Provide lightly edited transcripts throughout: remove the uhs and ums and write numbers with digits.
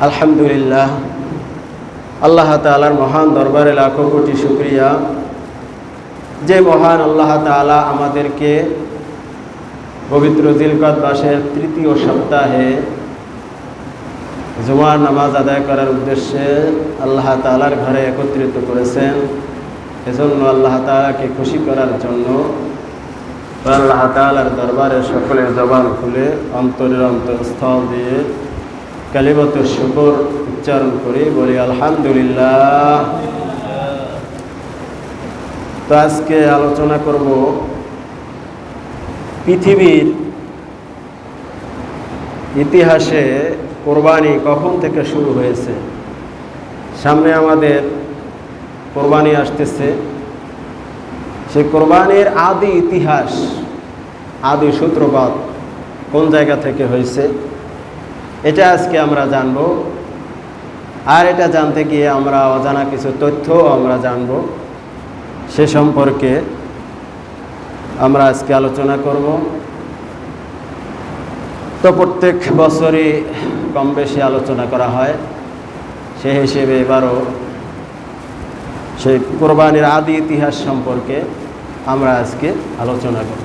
আলহামদুলিল্লাহ, আল্লাহ তাআলার মহান দরবারে লাখো কোটি শুকরিয়া যে মহান আল্লাহ তাআলা আমাদেরকে পবিত্র জিলকদ মাসের তৃতীয় সপ্তাহে জুমার নামাজ আদায় করার উদ্দেশ্যে আল্লাহ তাআলার ঘরে একত্রিত করেছেন। এজন্য আল্লাহ তাআলাকে খুশি করার জন্য আল্লাহ তাআলার দরবারে সকলের জবান খুলে অন্তরের অন্তঃস্থল দিয়ে কালিমাতুশ শুকর উচ্চারণ করে বলি আলহামদুলিল্লাহ। তো আজকে আলোচনা করব পৃথিবীর ইতিহাসে কোরবানি কখন থেকে শুরু হয়েছে। সামনে আমাদের কোরবানি আসতেছে, সেই কোরবানির আদি ইতিহাস, আদি সূত্রপাত কোন জায়গা থেকে হয়েছে এটা আজকে আমরা জানব। আর এটা জানতে গিয়ে আমরা অজানা কিছু তথ্য আমরা জানব, সে সম্পর্কে আমরা আজকে আলোচনা করব। তো প্রত্যেক বছরই কম বেশি আলোচনা করা হয়, সে হিসেবে এবারও সেই কোরবানির আদি ইতিহাস সম্পর্কে আমরা আজকে আলোচনা করব।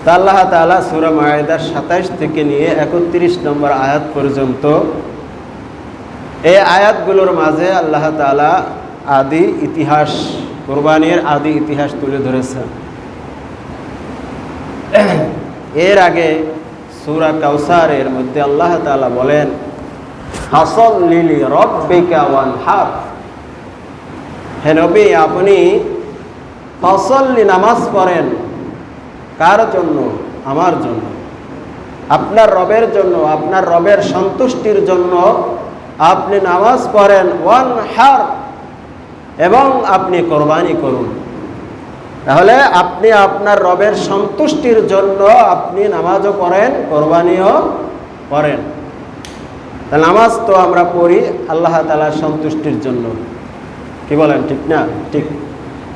তা আল্লাহ তাআলা সূরা মায়েদার ২৭ থেকে নিয়ে ৩১ নম্বর আয়াত পর্যন্ত এই আয়াতগুলোর মাঝে আল্লাহ তাআলা আদি ইতিহাস, কোরবানির আদি ইতিহাস তুলে ধরেছেন। এর আগে সূরা কাউসারের মধ্যে আল্লাহ তাআলা বলেন, ফাসল্লি লিরাব্বিকা ওয়ানহার, হে নবী আপনি ফাসল্লি নামাজ পড়েন। কার জন্য? আমার জন্য, আপনার রবের জন্য, আপনার রবের সন্তুষ্টির জন্য আপনি নামাজ পড়েন। ওয়ানহার, এবং আপনি কোরবানি করুন। তাহলে আপনি আপনার রবের সন্তুষ্টির জন্য আপনি নামাজও পড়েন, কোরবানিও করেন। তা নামাজ তো আমরা পড়ি আল্লাহ তাআলার সন্তুষ্টির জন্য, কি বলেন? ঠিক না? ঠিক।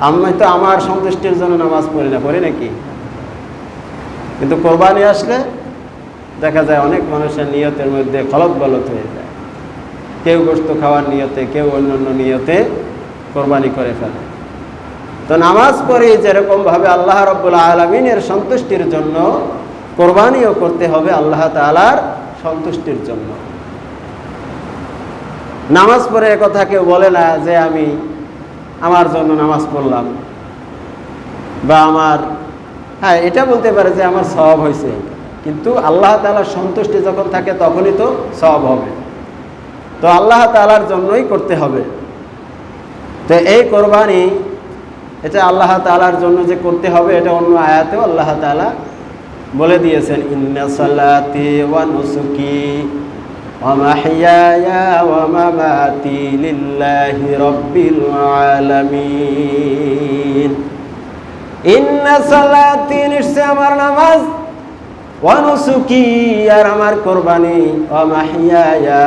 আমি তো আমার সন্তুষ্টির জন্য নামাজ পড়ি না, পড়ি নাকি? কিন্তু কোরবানি আসলে দেখা যায় অনেক মানুষের নিয়তের মধ্যে খলত বলত হয়ে যায়। কেউ গোশত খাওয়ার নিয়তে, কেউ অন্যান্য নিয়তে কোরবানি করে ফেলে। তো নামাজ পড়ে যেরকমভাবে আল্লাহ রাব্বুল আলামিনের সন্তুষ্টির জন্য কোরবানিও করতে হবে আল্লাহ তাআলার সন্তুষ্টির জন্য। নামাজ পড়ে একথা কেউ বলে না যে আমি আমার জন্য নামাজ পড়লাম, বা আমার, হ্যাঁ এটা বলতে পারে যে আমার সওয়াব হয়েছে, কিন্তু আল্লাহ তাআলার সন্তুষ্টি যখন থাকে তখনই তো সওয়াব হবে। তো আল্লাহ তাআলার জন্যই করতে হবে। তো এই কোরবানি এটা আল্লাহ তাআলার জন্য যে করতে হবে, এটা অন্য আয়াতেও আল্লাহ তাআলা বলে দিয়েছেন, ইন্না সালাতি ওয়া নুসুকি ওয়া মাহইয়ায়া ওয়া মামাতি লিল্লাহি রাব্বিল আলামিন। ইন্না সালাতি, নিশ্চয় আমার নামাজ, ওয়া নুসুকি, আর আমার কোরবানি, ওয়া মাহইয়ায়া,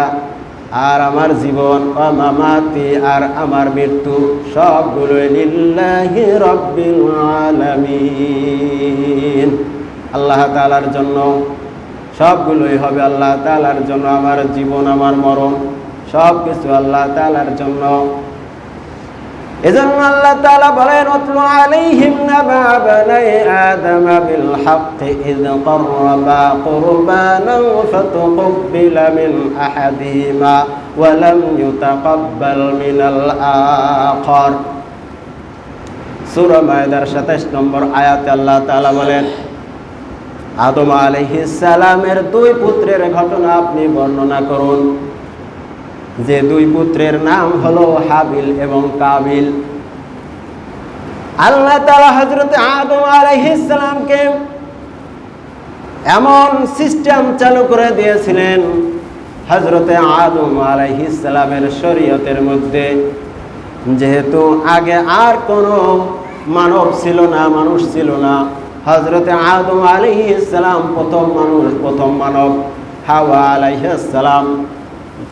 আর আমার জীবন, ওয়া মামাতি, আর আমার মৃত্যু, সবগুলোই লিল্লাহি রাব্বিল আলামিন, আল্লাহ তাআলার জন্য। সবগুলোই হবে আল্লাহ তাআলার জন্য। আমার জীবন, আমার মরণ, সব কিছু আল্লাহ তাআলার জন্য। এজন্য আল্লাহ তাআলা বলেন, উতলু আলাইহিম নাবা বানাই আদম বিল হাক্কি ইয ক্বাররাবা কুরবানান ফাতুকব্বিলা মিন আহাদিহিমা ওয়া লাম ইউতাকাব্বাল মিনাল আখার। সূরা মায়েদার ২৭ নম্বর আয়াতে আল্লাহ তাআলা বলেন, আদম আলাইহিস সালামের দুই পুত্রের ঘটনা আপনি বর্ণনা করুন, যে দুই পুত্রের নাম হলো হাবিল এবং কাবিল। আল্লাহ তাআলা হযরত আদম আলাইহিস সালামকে এমন সিস্টেম চালু করে দিয়েছিলেন হযরত আদম আলাইহিস সালামের শরীয়তের মধ্যে, যেহেতু আগে আর কোনো মানব ছিল না, মানুষ ছিল না। হযরত আদম আলাইহিস সালাম প্রথম মানুষ, প্রথম মানব। হাওয়া আলাইহিস সালাম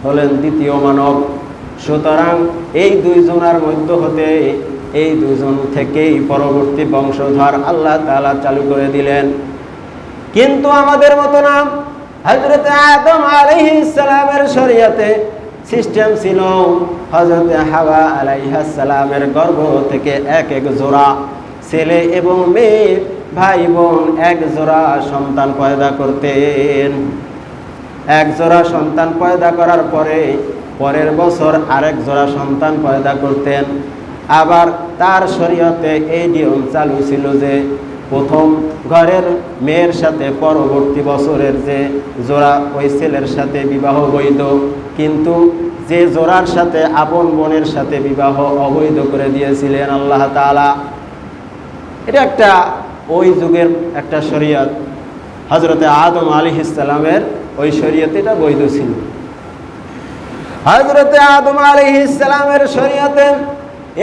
হলেন দ্বিতীয় মানব। সুতরাং এই দুইজনের মধ্য হতে, এই দুইজন থেকেই পরবর্তী বংশধর আল্লাহ তাআলা চালু করে দিলেন। কিন্তু আমাদের মতো না, হযরত আদম আলাইহিস সালামের শরীয়তে সিস্টেম ছিল হযরত হাওয়া আলাইহিস সালামের গর্ভ থেকে এক এক জোড়া ছেলে এবং মেয়ে ভাই বোন এক জোড়া সন্তান পয়দা করতেন। এক জোড়া সন্তান পয়দা করার পরে পরের বছর আরেক জোড়া সন্তান পয়দা করতেন। আবার তার শরীয়তে এই নিয়ম চালু ছিল যে প্রথম ঘরের মেয়ের সাথে পরবর্তী বছরের যে জোড়া ওই ছেলের সাথে বিবাহ বৈধ, কিন্তু যে জোড়ার সাথে আপন বোনের সাথে বিবাহ অবৈধ করে দিয়েছিলেন আল্লাহ তাআলা। এটা একটা ওই যুগের একটা শরীয়ত। হযরতে আদম আলাইহিস সালামের ওই শরীয়তে এটা বৈধ ছিল। হযরতে আদম আলাইহিস সালামের শরীয়তে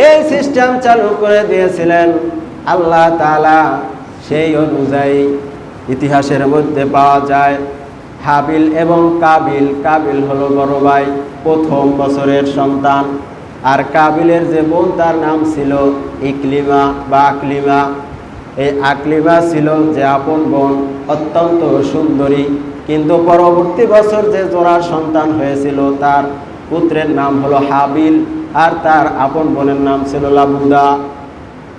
এই সিস্টেম চালু করে দিয়েছিলেন আল্লাহ তাআলা। সেই অনুযায়ী ইতিহাসের মধ্যে পাওয়া যায় হাবিল এবং কাবিল। কাবিল হলো বড় ভাই, প্রথম বছরের সন্তান। আর কাবিলের যে বোন তার নাম ছিল ইকলিমা বা আকলিমা। এই আকলিমা ছিল যে আপন বোন, অত্যন্ত সুন্দরী। কিন্তু পরবর্তী বছর যে জোড়ার সন্তান হয়েছিল তার পুত্রের নাম হলো হাবিল, আর তার আপন বোনের নাম ছিল লাবুদা।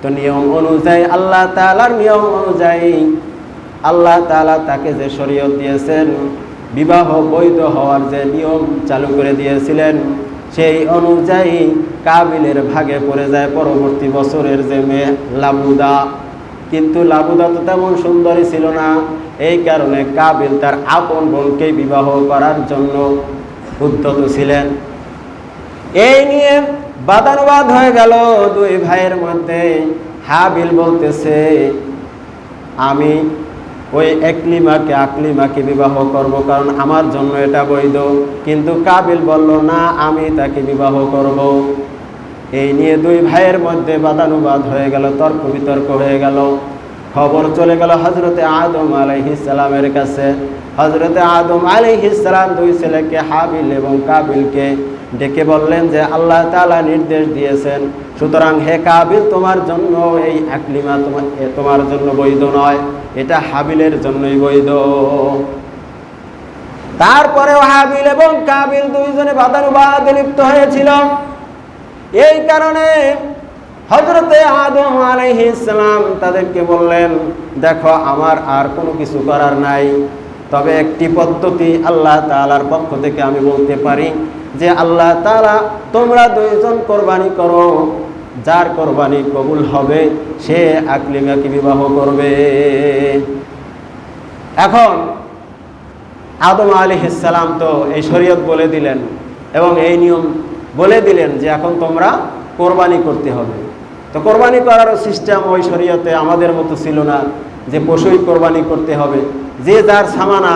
তো নিয়ম অনুযায়ী আল্লাহ তাআলার নিয়ম অনুযায়ী আল্লাহ তাআলা তাকে যে শরীয়ত দিয়েছেন, বিবাহ বৈধ হওয়ার যে নিয়ম চালু করে দিয়েছিলেন, সেই অনুযায়ী কাবিলের ভাগে পড়ে যায় পরবর্তী বছরের যে মেয়ে লাবুদা। কিন্তু লাবুদা তো তেমন সুন্দরী ছিল না, এই কারণে কাবিল তার আপন বোনকে বিবাহ করার জন্য উদ্যত ছিলেন। এই নিয়ে বাদানুবাদ হয়ে গেল দুই ভাইয়ের মধ্যে। হাবিল বলতেছে আমি ওই আকলিমাকে বিবাহ করব, কারণ আমার জন্য এটা বৈধ। কিন্তু কাবিল বলল না, আমি তাকে বিবাহ করব। এই নিয়ে দুই ভাইয়ের মধ্যে বাদানুবাদ হয়ে গেল, তর্ক বিতর্ক হয়ে গেল। খবর চলে গেল হযরতে আদম আলাইহিস সালামের কাছে। হযরতে আদম আলাইহিস সালাম দুই ছেলেকে হাবিল এবং কাবিলকে ডেকে বললেন যে আল্লাহ তাআলা নির্দেশ দিয়েছেন, সুতরাং হে কাবিল, তোমার জন্য এই আকলিমা তোমার জন্য বৈধ নয়, এটা হাবিলের জন্যই বৈধ। তারপরেও হাবিল এবং কাবিল দুইজনে বাদানুবাদে লিপ্ত হয়েছিল। এই কারণে হযরতে আদম আলাইহিস সালাম তাদেরকে বললেন, দেখো আমার আর কোনো কিছু করার নাই, তবে একটি পদ্ধতি আল্লাহ তাআলার পক্ষ থেকে আমি বলতে পারি যে আল্লাহ তাআলা তোমরা দুইজন কোরবানি করো, যার কোরবানি কবুল হবে সে আকলিমাকে বিবাহ করবে। এখন আদম আলাইহিস সালাম তো এই শরীয়ত বলে দিলেন এবং এই নিয়ম বলে দিলেন যে এখন তোমরা কোরবানি করতে হবে। তো কোরবানি করারও সিস্টেম ওই শরীয়তে আমাদের মতো ছিল না যে পশুই কোরবানি করতে হবে। যে যার সামানা,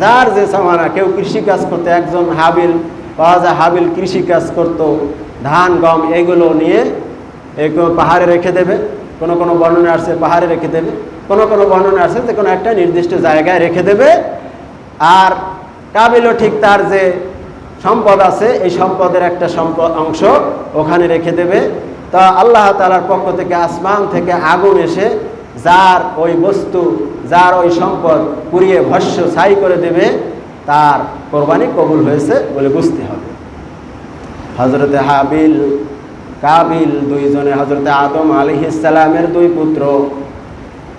যার যে সামানা, কেউ কৃষিকাজ করতে, একজন হাবিল পাওয়া যায়, হাবিল কৃষিকাজ করত, ধান গম এগুলো নিয়ে এগুলো পাহাড়ে রেখে দেবে। কোনো কোনো বর্ণনা আসছে পাহাড়ে রেখে দেবে, কোনো কোনো বর্ণনা আসছে যে কোনো একটা নির্দিষ্ট জায়গায় রেখে দেবে। আর কাবিলও ঠিক তার যে সম্পদ আছে এই সম্পদের একটা অংশ ওখানে রেখে দেবে। তা আল্লাহ তাআলার পক্ষ থেকে আসমান থেকে আগুন এসে যার ওই বস্তু, যার ওই সম্পদ পুড়িয়ে ভস্য ছাই করে দেবে, তার কোরবানি কবুল হয়েছে বলে বুঝতে হবে। হযরতে হাবিল কাবিল দুইজনে হযরতে আদম আলাইহিস সালামের দুই পুত্র,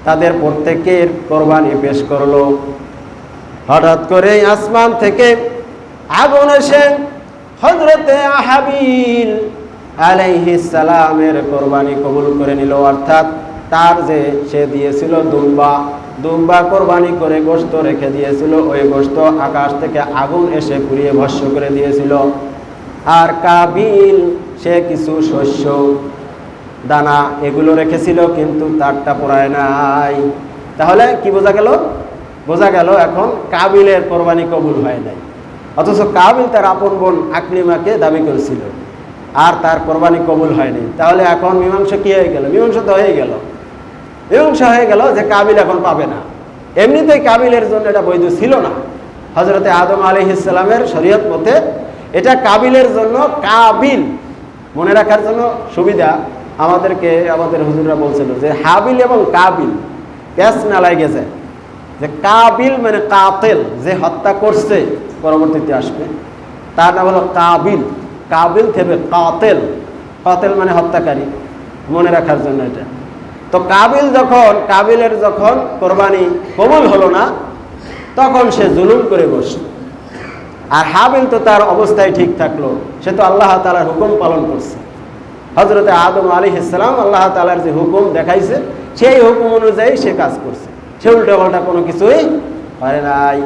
তাদের প্রত্যেকের কোরবানি পেশ করলো। হঠাৎ করে আসমান থেকে আগুন এসে হযরতে হাবিল আলাইহিস সালামের কোরবানি কবুল করে নিল। অর্থাৎ তার যে সে দিয়েছিল দুম্বা কোরবানি করে গোশত রেখে দিয়েছিল, ওই গোশত আকাশ থেকে আগুন এসে পুড়িয়ে ভস্য করে দিয়েছিল। আর কাবিল সে কিছু শস্য দানা এগুলো রেখেছিল, কিন্তু তারটা পোড়ায় নাই। তাহলে কি বোঝা গেল? বোঝা গেল এখন কাবিলের কোরবানি কবুল হয় নাই, অথচ কাবিল তার আপন বোন আকলিমাকে দাবি করেছিল আর তার কোরবানি কবুল হয়নি। তাহলে এখন মীমাংসা কি হয়ে গেল? মীমাংসা তো হয়ে গেল। মীমাংসা হয়ে গেল যে কাবিল এখন পাবে না। এমনিতেই কাবিলের জন্য এটা বৈধ ছিল না। হযরতে আদম আলাইহিস সালামের শরীয়ত মতে এটা কাবিলের জন্য, কাবিল মনে রাখার জন্য সুবিধা আমাদেরকে আমাদের হুজুররা বলছিল যে হাবিল এবং কাবিল প্যাচ না লাগে যায়। যে কাবিল মানে কাতেল, যে হত্যা করছে পরবর্তীতে আসবে, তার নাম হলো কাবিল। কাবিল থেকে কাতেল, কাতেল মানে হত্যাকারী, মনে রাখার জন্য এটা। তো কাবিলের যখন কোরবানি কবুল হলো না, তখন সে জুলুম করে বসল। আর হাবিল তো তার অবস্থায় ঠিক থাকলো, সে তো আল্লাহ তাআলার হুকুম পালন করছে। হযরতে আদম আলাইহিস সালাম আল্লাহ তাআলার যে হুকুম দেখাইছে, সেই হুকুম অনুযায়ী সে কাজ করছে, সে উল্টাপাল্টা কোনো কিছুই করে নাই।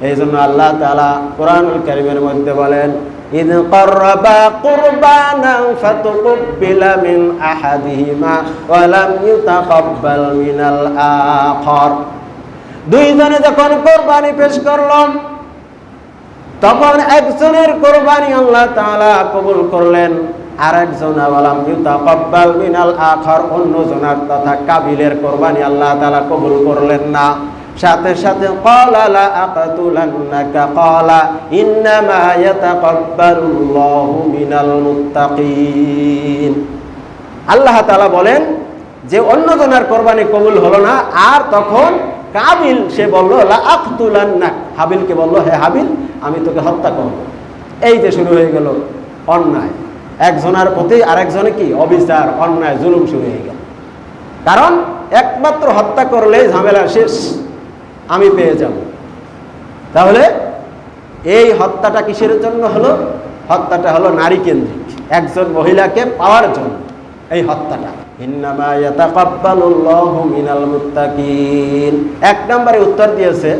এই জন্য আল্লাহ তাআলা কোরআনুল কারীমের মধ্যে বলেন, ইয ক্বাররাবা কুরবানান ফাতুকবিলা মিন আহাদিহিমা ওয়া লাম ইউতাকাব্বাল মিনাল আখার। দুইজনে যখন কোরবানি পেশ করলাম, তখন একজনের কোরবানি আল্লাহ তাআলা কবুল করলেন, আর একজন ওয়ালাম ইউতাকাব্বাল মিনাল আখার, অন্যজনের তথা কাবিলের কোরবানি আল্লাহ তাআলা কবুল করলেন না। সাথে সাথে ক্বালা লা আকাতুলান্নাকা ক্বালা ইন্নামা ইয়াতাকাব্বালুল্লাহু মিনাল মুত্তাকিন। আল্লাহ তাআলা বলেন যে অন্যজনের কোরবানি কবুল হলো না, আর তখন কাবিল সে বলল লা আকাতুলান্নাক, হাবিলকে বলল, হে হাবিল, আমি তোকে হত্যা করব। এই যে শুরু হয়ে গেল অন্যায়, একজনের প্রতি আরেকজনে কি অবিচার, অন্যায়, জুলুম শুরু হয়ে গেল। কারণ একমাত্র হত্যা করলেই ঝামেলা শেষ, আমি পেয়ে যাব। তাহলে এই হত্যাটা কিসের জন্য হলো? হত্যাটা হলো নারী কেন্দ্রিক, একজন মহিলাকে পাওয়ার জন্য এই হত্যাটা। ইন্নামা ইয়াতাকাব্বালুল্লাহু মিনাল মুত্তাকিন। এক নম্বরে উত্তর দিয়েছে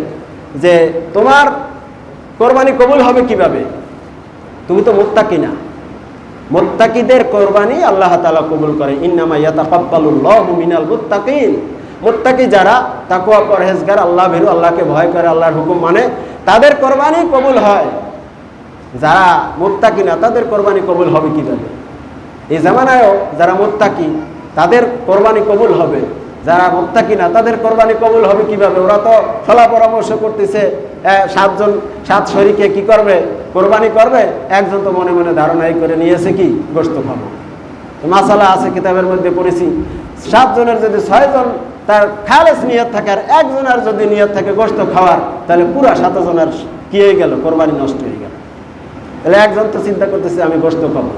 যে তোমার কোরবানি কবুল হবে কিভাবে? তুমি তো মুত্তাকি না। মুত্তাকিদের কোরবানি আল্লাহ তাআলা কবুল করে। ইন্নামা ইয়াতাকাব্বালুল্লাহু মিনাল মুত্তাকিন। মুত্তাকি যারা, তাকওয়া পরহেজগার, আল্লাহ ভীরু, আল্লাহকে ভয় করে, আল্লাহর হুকুম মানে, তাদের কোরবানি কবুল হয়। যারা মুত্তাকি না, তাদের কোরবানি কবুল হবে কিভাবে? এই জামানায়ও যারা মুত্তাকি তাদের কোরবানি কবুল হবে, যারা মুত্তাকি না তাদের কোরবানি কবুল হবে কিভাবে? ওরা তো সলা পরামর্শ করতেছে, 7 শরীকে কি করবে? কোরবানি করবে। একজন তো মনে মনে ধারণাই করে নিয়েছে কি গোশত খাবো। মাসালা আছে কিতাবের মধ্যে পড়েছি, 7 জনের যদি 6 জন তার খালেস নিয়ত থাকে, আর একজনের যদি নিয়ত থাকে গোশত খাওয়ার, তাহলে পুরো 7 জনের কি হয়ে গেল? কোরবানি নষ্ট হয়ে গেল। তাহলে একজন তো চিন্তা করতেছে আমি গোশত খাবো।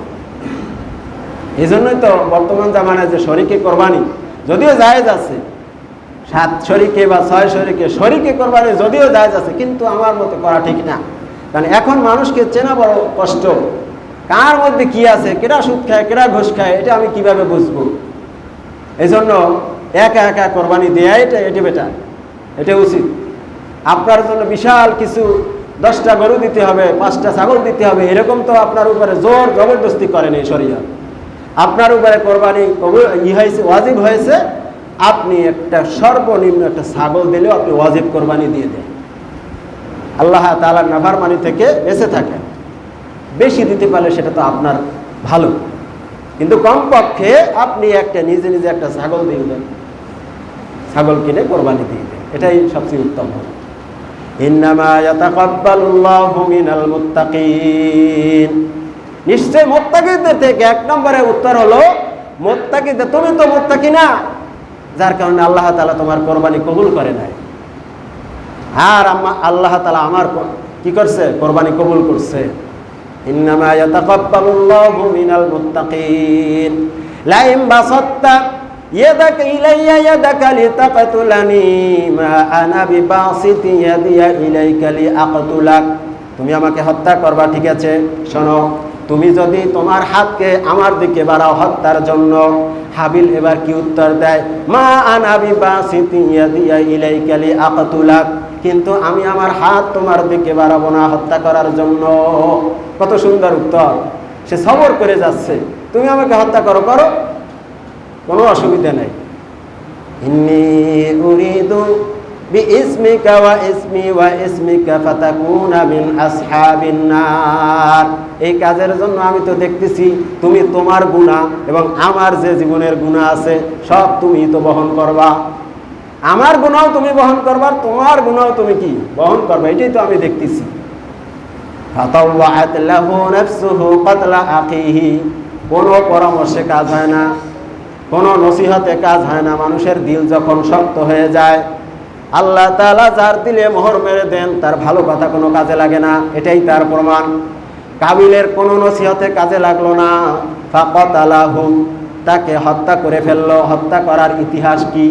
এই জন্যই তো বর্তমান জামানায় যে শরীকে কোরবানি যদিও জায়েজ আছে, 7 শরীকে বা 6 শরীকে কোরবানি যদিও জায়েজ আছে, কিন্তু আমার মতে করা ঠিক না। কারণ এখন মানুষকে চেনা বড় কষ্ট, কার মধ্যে কি আছে, কেডা সুদ খায়, কেডা ঘুষ খায়, এটা আমি কিভাবে বুঝবো? এই জন্য একা একা কোরবানি দেয় এটি বেটার, এটা উচিত। আপনার জন্য বিশাল কিছু 10টা গরু দিতে হবে, 5টা ছাগল দিতে হবে, এরকম তো আপনার উপরে জোর জবরদস্তি করেন এই শরীয়ত। আপনার উপরে কোরবানি হয়েছে, ওয়াজিব হয়েছে, আপনি একটা সর্বনিম্ন একটা ছাগল দিলেও আপনি ওয়াজিব কোরবানি দিয়ে দেন, আল্লাহ তাআলার নাফরমানি থেকে বেঁচে থাকেন। বেশি দিতে পারলে সেটা তো আপনার ভালো, কিন্তু কমপক্ষে আপনি একটা নিজে নিজে একটা ছাগল দিয়ে দেন, ছাগল কিনে কোরবানি দিয়ে দেন, এটাই সবচেয়ে উত্তম হবে। ইন্নামা ইয়াতাকাব্বালুল্লাহু মিনাল মুত্তাকিন। নিশ্চয় মুত্তাকিদের থেকে 1 নম্বরে উত্তর হলো মুত্তাকিদের, তুমি তো মুত্তাকি না, যার কারণে আল্লাহ তাআলা তোমার কোরবানি কবুল করে নাই। আর আল্লাহ তাআলা আমার কি করছে? কোরবানি কবুল করছে। ইন্নামা ইয়াতাকাব্বালুল্লাহু মিনাল মুত্তাকিন। লা ইন বাসাত্তা ইয়াদাকা ইলাইয়া ইয়াদাকা লিতাকতুলানি মা আনা বিবাসিতি ইয়াদিয়া ইলাইকা লিআকতুলাক। তুমি আমাকে হত্যা করবা, ঠিক আছে, শোনো, তুমি যদি তোমার হাতকে আমার দিকে বাড়াও হত্যার জন্য। হাবিল এবার কি উত্তর দেয়? মা আনা বিবাসিতি ইয়াদিয়া ইলাইকা লিআকতুলাক। কিন্তু আমি আমার হাত তোমার দিকে বাড়াবো না হত্যা করার জন্য। কত সুন্দর উত্তর! সে সবর করে যাচ্ছে, তুমি আমাকে হত্যা করো, কোনো অসুবিধা নেই। ইন্নী উরিদু বিইসমিকা ওয়া ইসমি ওয়া ইসমিকা ফাতাকুনা মিন আসহাবিন নার। এই কাজের জন্য আমি তো দেখতেছি তুমি তোমার গুনাহ এবং আমার যে জীবনের গুনাহ আছে সব তুমি তো বহন করবা। আমার গুনাহ তুমি বহন করবা, তোমার গুনাহ তুমি কি বহন করবা, এটাই তো আমি দেখতেছি। ফাতাওয়াআত লাহু নাফসুহু ক্বাতলা আখিহি। কোনো পরামর্শে কাজ হয় না, কোনো নসিহতে কাজ হয় না। মানুষের দিল যখন শক্ত হয়ে যায়, আল্লাহ তাআলা যার দিলে মোহর মেরে দেন তার ভালো কথা কোনো কাজে লাগে না, এটাই তার প্রমাণ। কাবিলের কোনো নসিহতে কাজে লাগলো না, ফাকাতালাহুম, তাকে হত্যা করে ফেললো। হত্যা করার ইতিহাস কি?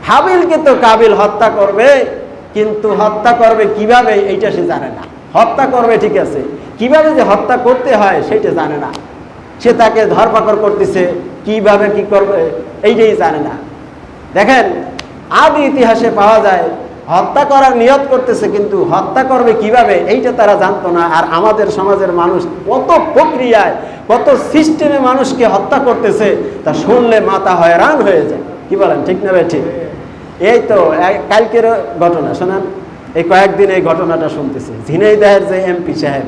হাবিলকে তো কাবিল হত্যা করবে, কিন্তু হত্যা করবে কিভাবে এইটা সে জানে না। হত্যা করবে ঠিক আছে, কিভাবে যে হত্যা করতে হয় সেটা জানে না। সে তাকে ধরপাকড় করতেছে, কিভাবে কি করবে এইটাই জানে না। দেখেন, আদি ইতিহাসে পাওয়া যায় হত্যা করার নিয়ত করতেছে, কিন্তু হত্যা করবে কিভাবে এইটা তারা জানতো না। আর আমাদের সমাজের মানুষ কত প্রক্রিয়ায়, কত সিস্টেমে মানুষকে হত্যা করতেছে, তা শুনলে মাথা হয়রান হয়ে যায়। কি বলেন, ঠিক না ভাই? ঠিক। এই তো কালকের ঘটনা শোনান, এই কয়েকদিন এই ঘটনাটা শুনতেছি। ঝিনাইদহের যে এমপি সাহেব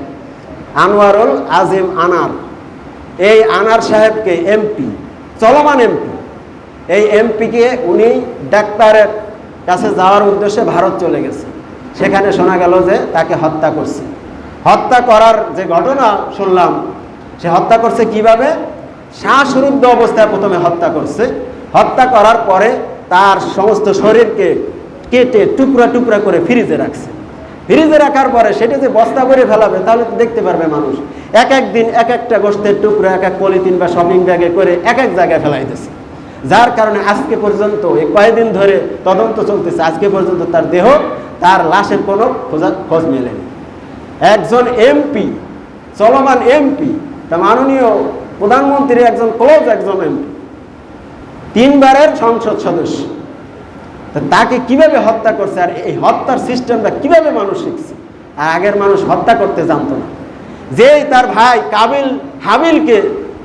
আনোয়ারুল আজিম আনার, এই আনার সাহেবকে এমপি, চলমান এমপি, এই এমপিকে উনি ডাক্তারের কাছে যাওয়ার উদ্দেশ্যে ভারত চলে গেছে। সেখানে শোনা গেল যে তাকে হত্যা করছে। হত্যা করার যে ঘটনা শুনলাম, সে হত্যা করছে কিভাবে? শ্বাসরুদ্ধ অবস্থায় প্রথমে হত্যা করছে। হত্যা করার পরে তার সমস্ত শরীরকে কেটে টুকরা টুকরা করে ফ্রিজে রাখছে। ফ্রিজে রাখার পরে সেটা যে বস্তা করে ফেলাবে, তাহলে তো দেখতে পারবে মানুষ। এক এক দিন এক একটা গোশতের টুকরা এক এক পলিথিন বা শপিং ব্যাগে করে এক এক জায়গায় ফেলাই দিয়েছে। যার কারণে আজকে পর্যন্ত এই কয়েকদিন ধরে তদন্ত চলতেছে, আজকে পর্যন্ত তার দেহ, তার লাশের কোনো খোঁজ মেলেনি। একজন এমপি, চলমান এমপি, তা মাননীয় প্রধানমন্ত্রীর একজন ক্লোজ একজন এমপি, 3 বারের সংসদ সদস্য, তাকে কিভাবে হত্যা করছে? আর এই হত্যার সিস্টেমটা কিভাবে মানুষ শিখছে? আর আগের মানুষ হত্যা করতে জানতো না। যেই তার ভাই কাবিল হাবিলকে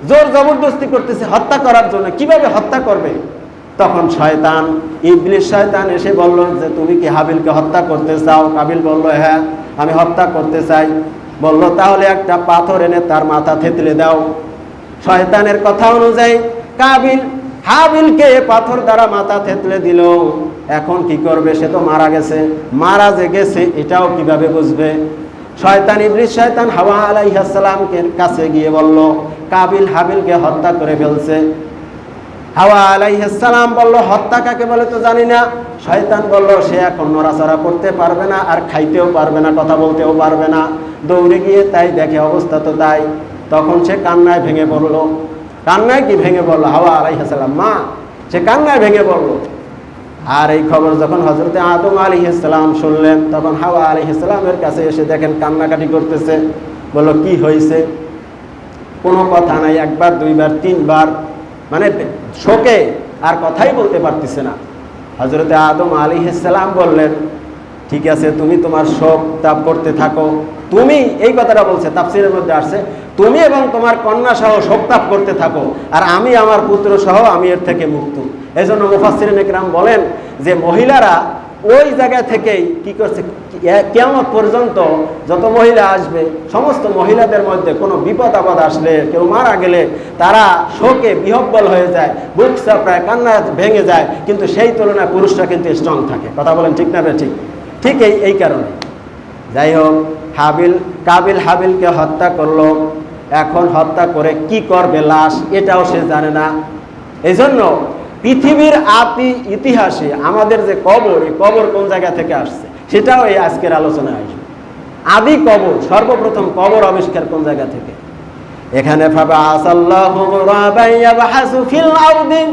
জোর জবরদস্তি করতেছে হত্যা করার জন্য, কিভাবে হত্যা করবে? তখন শয়তান, ইবলিস শয়তান এসে বলল যে তুমি কি হাবিলকে হত্যা করতে চাও? কাবিল বলল হ্যাঁ, আমি হত্যা করতে চাই। বলল তাহলে একটা পাথর এনে তার মাথা থেতলে দাও। শয়তানের কথা অনুযায়ী কাবিল হাবিলকে পাথর দ্বারা মাথা থেতলে দিল। এখন কি করবে? সে তো মারা গেছে। মারা যে গেছে এটাও কিভাবে বুঝবে? শয়তান, ইবলিস শয়তান হাওয়া আলাইহিস সালামকে কাছে গিয়ে বলল কাবিল হাবিলকে হত্যা করে ফেলছে। হাওয়া আলাইহিস সালাম বলল হত্যা কাকে বলে তো জানি না। শয়তান বলল সে এখন নড়াচড়া করতে পারবে না, আর খাইতেও পারবে না, কথা বলতেও পারবে না। দৌড়ে গিয়ে তাই দেখে অবস্থা তো তাই। তখন সে কান্নায় ভেঙে পড়ল। কান্নায় কি ভেঙে পড়লো? হাওয়া আলাইহিস সালাম মা, সে কান্নায় ভেঙে পড়লো। আর এই খবর যখন হযরতে আদম আলাইহিস সালাম শুনলেন, তখন হাওয়া আলাইহিস সালামের কাছে এসে দেখেন কান্নাকাটি করতেছে। বলল কি হয়েছে? কোনো কথা নাই, একবার দুইবার তিনবার, মানে শোকে আর কথাই বলতে পারতেছে না। হযরতে আদম আলাইহিস সালাম বললেন ঠিক আছে, তুমি তোমার শোক তাপ করতে থাকো। তুমি, এই কথাটা বলছে তাফসীরের মধ্যে আসছে, তুমি এবং তোমার কন্যা সহ শোক তাপ করতে থাকো, আর আমি আমার পুত্র সহ আমি এর থেকে মুক্ত। এই জন্য মুফাসসিরিন ইকরাম বলেন যে মহিলারা ওই জায়গা থেকেই কি করছে, কিয়ামত পর্যন্ত যত মহিলা আসবে, সমস্ত মহিলাদের মধ্যে কোনো বিপদ আপদ আসলে, কেউ মারা গেলে তারা শোকে বিহ্বল হয়ে যায়, বুক চাপড়ায়, কান্না ভেঙে যায়, কিন্তু সেই তুলনায় পুরুষরা কিন্তু স্ট্রং থাকে। কথা বলেন ঠিক না? ঠিক। ঠিক এই কারণে যাই হোক, কাবিল হাবিলকে হত্যা করলো। এখন হত্যা করে কি করবে লাশ, এটাও সে জানে না। এই জন্য পৃথিবীর আদি ইতিহাসে আমাদের যে কবর, এই কবর কোন জায়গা থেকে আসছে সেটাও এই আজকের আলোচনায় আসবে। আদি কবর, সর্বপ্রথম কবর আবিষ্কার কোন জায়গা থেকে? এখানে ফাবাআসাল্লাহু গুরাবান ইয়াবহাসু ফিল আরদি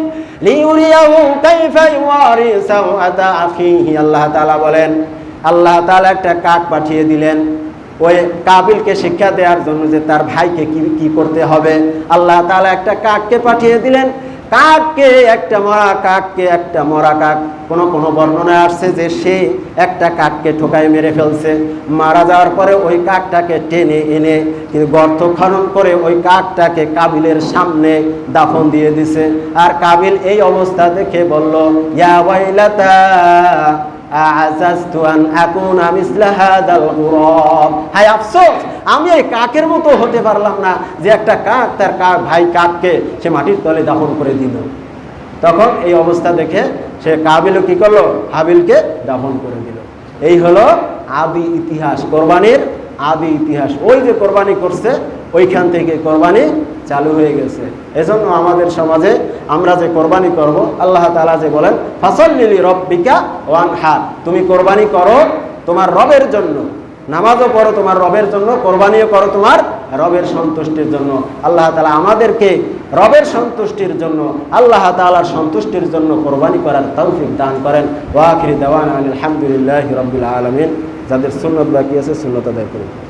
লিইউরিয়াহু কাইফা ইওয়ারি সাওআতা আখিহি। আল্লাহ তাআলা বলেন, আল্লাহ তাআলা একটা কাক পাঠিয়ে দিলেন ওই কাবিলকে শিক্ষা দেওয়ার জন্য যে তার ভাইকে কি করতে হবে। আল্লাহ তাআলা একটা কাককে পাঠিয়ে দিলেন। কাককে, একটা মরা কাককে, একটা মরা কাক, কোনো বর্ণনায় আসছে যে সে একটা কাককে ঠোকায় মেরে ফেলছে। মারা যাওয়ার পরে ওই কাকটাকে টেনে এনে গর্ত খনন করে ওই কাকটাকে কাবিলের সামনে দাফন দিয়ে দিছে। আর কাবিল এই অবস্থা দেখে বলল ইয়া ওয়াইলাতা আযাজতু আন আকুনা মিসলা হাযাল গুরাব। হায় আফসোস, আমি এই কাকের মতো হতে পারলাম না যে একটা কাক তার ভাই কাককে সে মাটির তলে দাফন করে দিল। তখন এই অবস্থা দেখে সে কাবিলও কি করলো, হাবিলকে দাফন করে দিল। এই হলো আদি ইতিহাস, কোরবানির আদি ইতিহাস। ওই যে কোরবানি করছে ওইখান থেকে কোরবানি চালু হয়ে গেছে। এজন্য আমাদের সমাজে আমরা যে কোরবানি করব, আল্লাহ তাআলা যে বলেন ফাসাল্লি লিরাব্বিকা ওয়ানহার, তুমি কোরবানি করো তোমার রবের জন্য, নামাজও পড়ো তোমার রবের জন্য, কোরবানিও করো তোমার রবের সন্তুষ্টির জন্য। আল্লাহ তাআলা আমাদেরকে রবের সন্তুষ্টির জন্য, আল্লাহ তাআলার সন্তুষ্টির জন্য কোরবানি করার তৌফিক দান করেন। ওয়া আখিরি দাওয়ানা আলহামদুলিল্লাহি রাব্বিল আলামিন। যাদের সুন্নত বাকি আছে সুন্নত আদায় করুন।